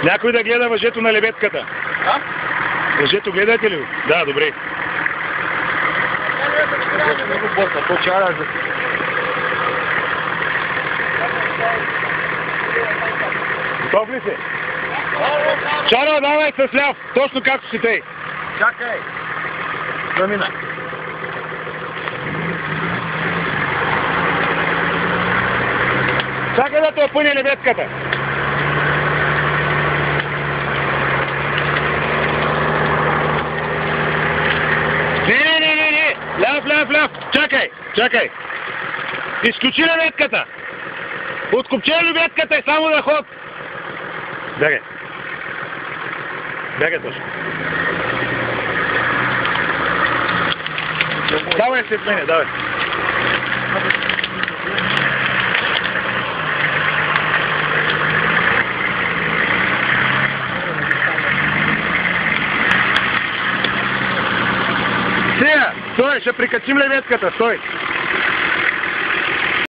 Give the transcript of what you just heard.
Някой да гледа въжето на лебедката. Въжето гледате ли го? Да, добре. Готов ли си? Чаро, давай с ляв, точно както си тъй. Чакай! Замина. Чакай да те опъне лебедката. Не. Ляв. Чакай. Изключи лебедката. Откопче лебедката и само да ход. Бягай точно. Давай след мене, давай. Сега, стой, ще прикачим лебедката, стой.